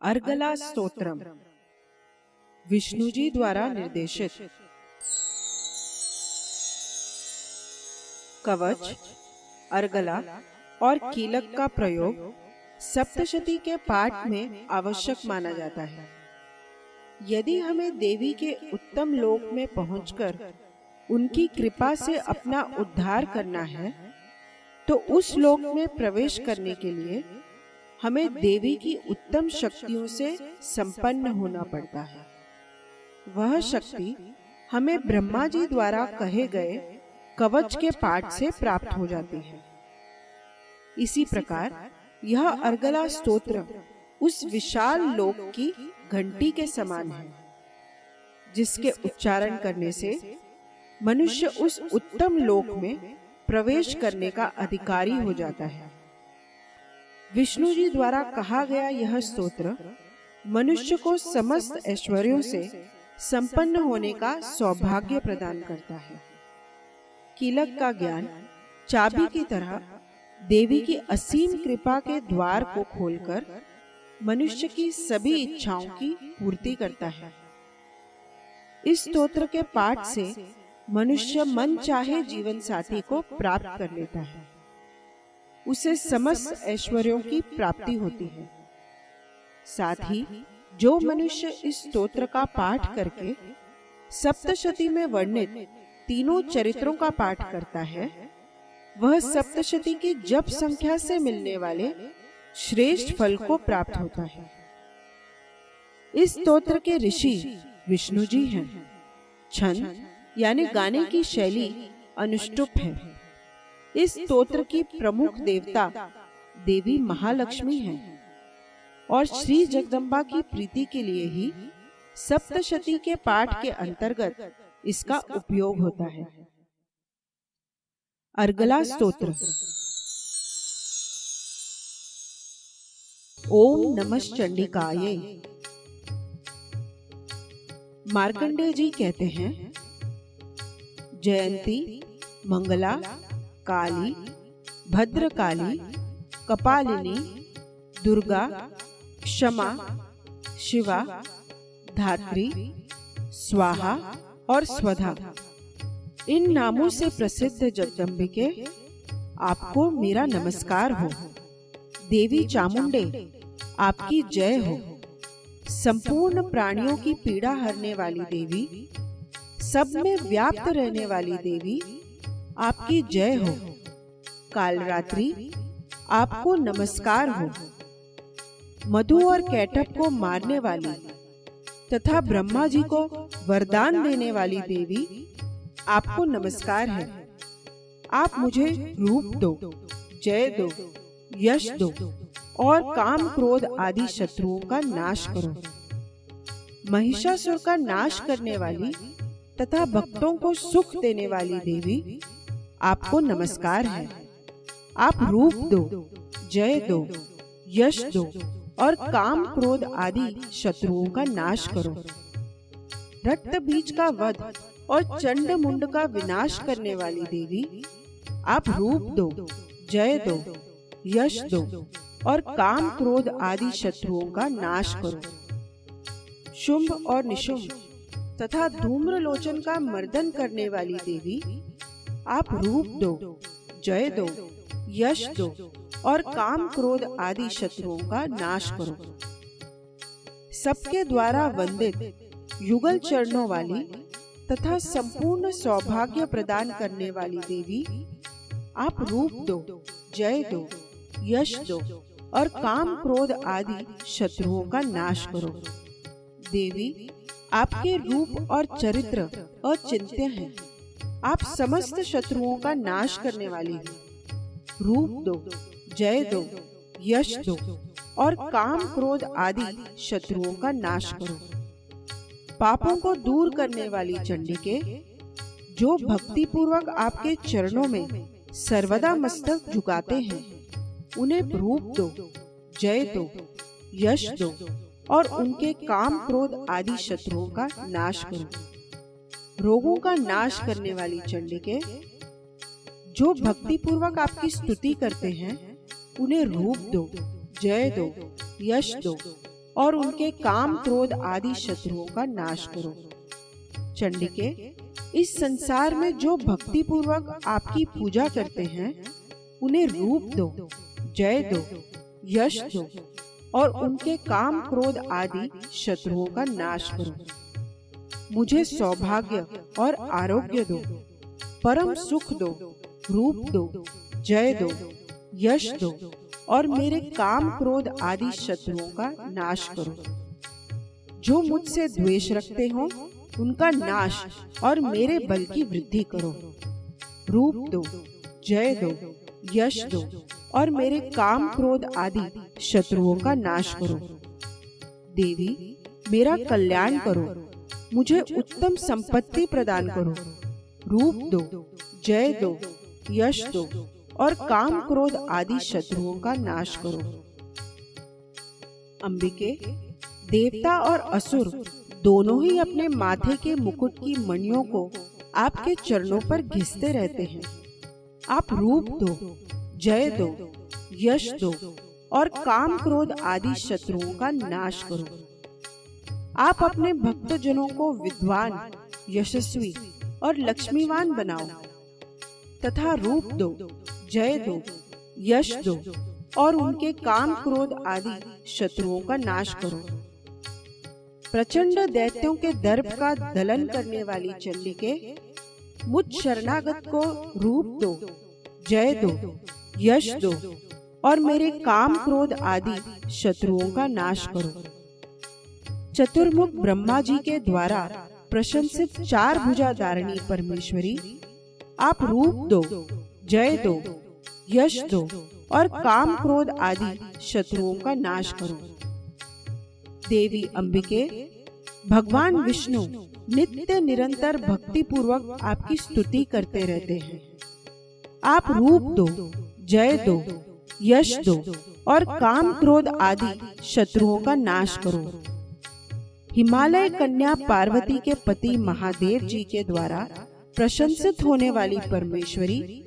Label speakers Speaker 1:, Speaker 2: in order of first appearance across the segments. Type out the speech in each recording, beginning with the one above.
Speaker 1: अर्गला स्तोत्रम विष्णु जी द्वारा निर्देशित। कवच, अर्गला और कीलक का प्रयोग सप्तशती के पाठ में आवश्यक माना जाता है। यदि हमें देवी के उत्तम लोक में पहुंचकर उनकी कृपा से अपना उद्धार करना है, तो उस लोक में प्रवेश करने के लिए हमें देवी की उत्तम शक्तियों से संपन्न होना पड़ता है। वह शक्ति हमें ब्रह्मा जी द्वारा कहे गए कवच के पाठ से प्राप्त हो जाती है। इसी प्रकार यह अर्गला स्तोत्र उस विशाल लोक की घंटी के समान है, जिसके उच्चारण करने से मनुष्य उस उत्तम लोक में प्रवेश करने का अधिकारी हो जाता है। विष्णु जी द्वारा कहा गया यह स्तोत्र मनुष्य को समस्त ऐश्वर्यों से संपन्न होने का सौभाग्य प्रदान करता है। कीलक का ज्ञान चाबी की तरह देवी की असीम कृपा के द्वार को खोलकर मनुष्य की सभी इच्छाओं की पूर्ति करता है। इस स्तोत्र के पाठ से मनुष्य मन चाहे जीवन साथी को प्राप्त कर लेता है। उसे समस्त ऐश्वर्यों की प्राप्ति होती है। साथ ही जो मनुष्य इस स्तोत्र का पाठ करके सप्तशती में वर्णित तीनों चरित्रों का पाठ करता है, वह सप्तशती की जप संख्या से मिलने वाले श्रेष्ठ फल को प्राप्त होता है। इस स्तोत्र के ऋषि विष्णु जी हैं। छंद यानी गाने की शैली अनुष्टुप है। इस स्तोत्र की प्रमुख देवता देवी महालक्ष्मी हैं और श्री जगदम्बा की प्रीति के लिए ही सप्तशती के पाठ के अंतर्गत इसका उपयोग होता है। अर्गला स्तोत्र। ओम नमः चंडिकाय। मार्कंडेय जी कहते हैं, जयंती, मंगला, काली, भद्रकाली, कपालिनी, दुर्गा, क्षमा, शिवा, धात्री, स्वाहा और स्वधा, इन नामों से प्रसिद्ध जगदम्बिके, आपको मेरा नमस्कार हो। देवी चामुंडे, आपकी जय हो। संपूर्ण प्राणियों की पीड़ा हरने वाली देवी, सब में व्याप्त रहने वाली देवी, आपकी जय हो। कालरात्रि, आपको नमस्कार हो। मधु और कैटभ को मारने वाली तथा ब्रह्मा जी को वरदान देने वाली देवी, आपको नमस्कार है। आप मुझे रूप दो, जय दो, यश दो और काम क्रोध आदि शत्रुओं का नाश करो। महिषासुर का नाश करने वाली तथा भक्तों को सुख देने वाली देवी, आपको नमस्कार है। आप रूप दो, जय दो, यश दो और काम क्रोध आदि शत्रुओं का नाश करो। रक्त बीज का वध और चंड मुंड का विनाश करने वाली देवी, आप रूप दो, जय दो, यश दो और काम क्रोध आदि शत्रुओं का नाश करो। शुंभ और निशुंभ तथा धूम्रलोचन का मर्दन करने वाली देवी, आप रूप दो, जय दो, यश दो और काम क्रोध आदि शत्रुओं का नाश करो। सबके द्वारा वंदित युगल चरणों वाली तथा संपूर्ण सौभाग्य प्रदान करने वाली देवी, आप रूप दो, जय दो, यश दो और काम क्रोध आदि शत्रुओं का नाश करो। देवी, आपके रूप और चरित्र अचिंत्य हैं। आप समस्त शत्रुओं का नाश करने वाली हैं। रूप दो, जय दो, यश दो और काम क्रोध आदि शत्रुओं का नाश करो। पापों को दूर करने वाली चंडिके, जो भक्ति पूर्वक आपके चरणों में सर्वदा मस्तक झुकाते हैं, उन्हें रूप दो, जय दो, यश दो और उनके काम क्रोध आदि शत्रुओं का नाश करो। रोगों का नाश करने वाली चंडिके, जो भक्ति पूर्वक आपकी स्तुति करते हैं, उन्हें रूप दो, जय दो, यश दो और उनके काम क्रोध आदि शत्रुओं का नाश करो। चंडिके, इस संसार में जो भक्ति पूर्वक आपकी पूजा करते हैं उन्हें रूप दो, जय दो, यश दो और उनके काम क्रोध आदि शत्रुओं का नाश करो। मुझे सौभाग्य और आरोग्य दो, परम सुख दो, रूप दो, जय दो, यश दो और मेरे काम क्रोध आदि शत्रुओं का नाश करो। जो मुझसे द्वेष रखते हो उनका नाश और मेरे बल की वृद्धि करो। रूप दो, जय दो, यश दो और मेरे काम क्रोध आदि शत्रुओं का नाश करो। देवी, मेरा कल्याण करो, मुझे उत्तम संपत्ति प्रदान करो। रूप दो, जय दो, यश दो और काम क्रोध आदि शत्रुओं का नाश करो। अंबिके, देवता और असुर दोनों ही अपने माथे के मुकुट की मणियों को आपके चरणों पर घिसते रहते हैं। आप रूप दो, जय दो, यश दो और काम क्रोध आदि शत्रुओं का नाश करो। आप अपने भक्तजनों को विद्वान, यशस्वी और लक्ष्मीवान बनाओ तथा रूप दो, जय दो, यश दो और उनके काम क्रोध आदि शत्रुओं का नाश करो। प्रचंड दैत्यों के दर्प का दलन करने वाली चंडिके, मुझ शरणागत को रूप दो, जय दो, यश दो और मेरे काम क्रोध आदि शत्रुओं का नाश करो। चतुर्मुख ब्रह्मा जी के द्वारा प्रशंसित 4 भुजा धारिणी परमेश्वरी, आप रूप दो, जय दो, यश दो और काम क्रोध आदि शत्रुओं का नाश करो। देवी अंबिके, भगवान विष्णु नित्य निरंतर भक्ति पूर्वक आपकी स्तुति करते रहते हैं। आप रूप दो, जय दो, यश दो और काम क्रोध आदि शत्रुओं का नाश करो। हिमालय कन्या पार्वती के पति महादेव जी के द्वारा प्रशंसित होने वाली परमेश्वरी,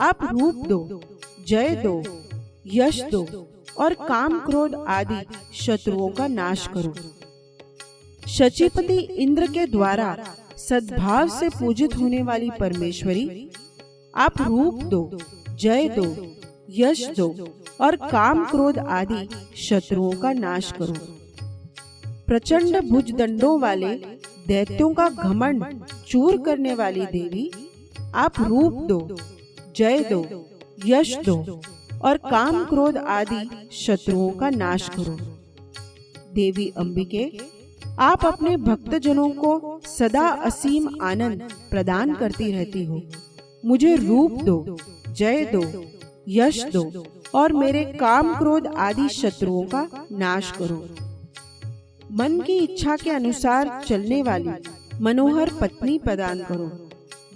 Speaker 1: आप रूप दो, जय दो, यश दो और काम क्रोध आदि शत्रुओं का नाश करो। शचीपति इंद्र के द्वारा सद्भाव से पूजित होने वाली परमेश्वरी, आप रूप दो, जय दो, यश दो और काम क्रोध आदि शत्रुओं का नाश करो। प्रचंड भुजदंडों वाले दैत्यों का घमंड चूर करने वाली देवी, आप रूप दो, जय दो, यश दो और काम क्रोध आदि शत्रुओं का नाश करो। देवी अंबिके, आप अपने भक्तजनों को सदा असीम आनंद प्रदान करती रहती हो। मुझे रूप दो, जय दो, यश दो और मेरे काम क्रोध आदि शत्रुओं का नाश करो। मन की इच्छा के अनुसार चलने वाली मनोहर पत्नी प्रदान करो,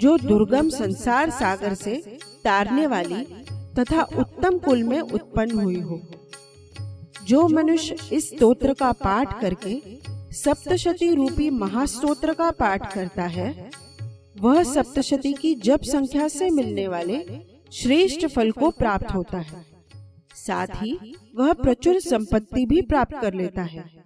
Speaker 1: जो दुर्गम संसार सागर से तारने वाली तथा उत्तम कुल में उत्पन्न हुई हो। जो मनुष्य इस स्तोत्र का पाठ करके सप्तशती रूपी महास्तोत्र का पाठ करता है, वह सप्तशती की जप संख्या से मिलने वाले श्रेष्ठ फल को प्राप्त होता है। साथ ही वह प्रचुर संपत्ति भी प्राप्त कर लेता है।